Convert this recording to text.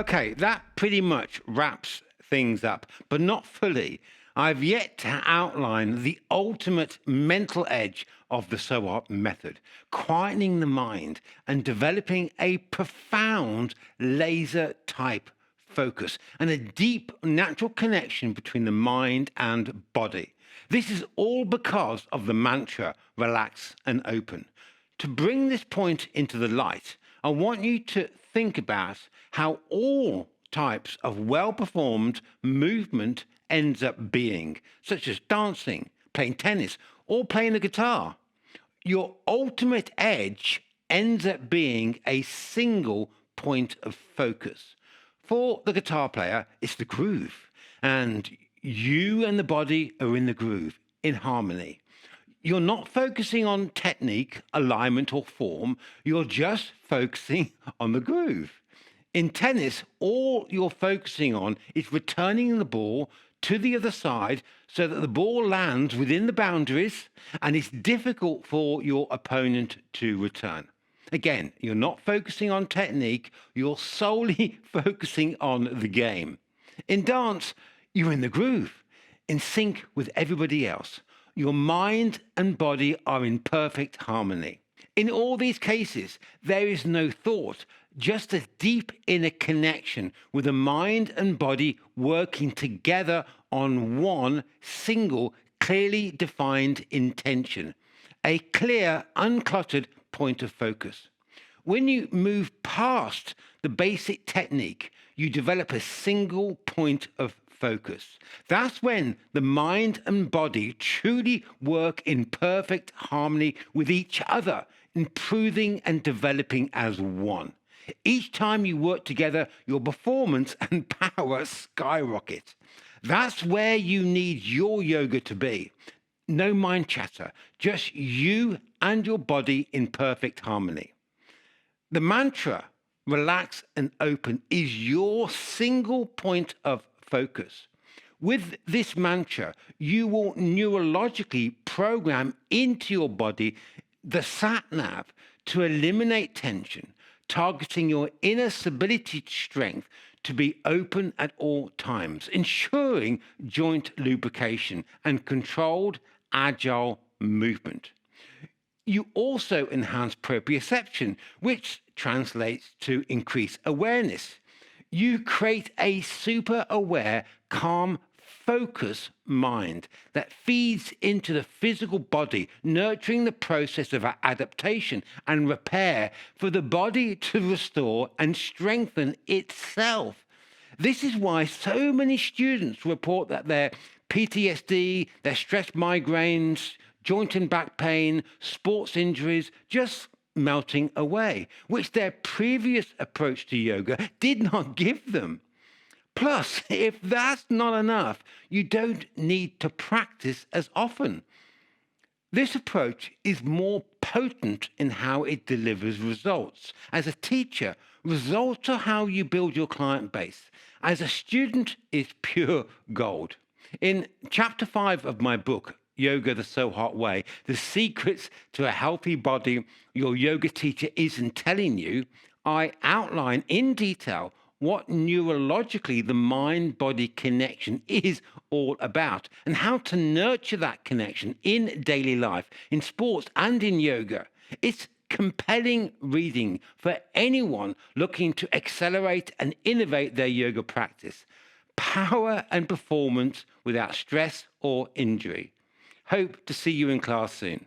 Okay, that pretty much wraps things up, but not fully. I've yet to outline the ultimate mental edge of the Sohot method, quietening the mind and developing a profound laser type focus and a deep natural connection between the mind and body. This is all because of the mantra, relax and open. To bring this point into the light, I want you to think about how all types of well-performed movement ends up being, such as dancing, playing tennis, or playing the guitar. Your ultimate edge ends up being a single point of focus. For the guitar player, it's the groove, and you and the body are in the groove, in harmony. You're not focusing on technique, alignment, or form. You're just focusing on the groove. In tennis, all you're focusing on is returning the ball to the other side so that the ball lands within the boundaries and it's difficult for your opponent to return. Again, you're not focusing on technique. You're solely focusing on the game. In dance, you're in the groove, in sync with everybody else. Your mind and body are in perfect harmony. In all these cases, there is no thought, just a deep inner connection with the mind and body working together on one single, clearly defined intention, a clear, uncluttered point of focus. When you move past the basic technique, you develop a single point of focus. That's when the mind and body truly work in perfect harmony with each other, improving and developing as one. Each time you work together, your performance and power skyrocket. That's where you need your yoga to be. No mind chatter, just you and your body in perfect harmony. The mantra, relax and open, is your single point of focus. With this mantra, you will neurologically program into your body the sat nav to eliminate tension, targeting your inner stability strength to be open at all times, ensuring joint lubrication and controlled, agile movement. You also enhance proprioception, which translates to increased awareness. You create a super aware, calm, focused mind that feeds into the physical body, nurturing the process of adaptation and repair for the body to restore and strengthen itself. This is why so many students report that their PTSD, their stress migraines, joint and back pain, sports injuries, just melting away, which their previous approach to yoga did not give them. Plus, if that's not enough, you don't need to practice as often. This approach is more potent in how it delivers results. As a teacher, results are how you build your client base. As a student, it's pure gold. In chapter 5 of my book, Yoga the Sohot Way, the secrets to a healthy body your yoga teacher isn't telling you, I outline in detail what neurologically the mind-body connection is all about and how to nurture that connection in daily life, in sports and in yoga. It's compelling reading for anyone looking to accelerate and innovate their yoga practice. Power and performance without stress or injury. Hope to see you in class soon.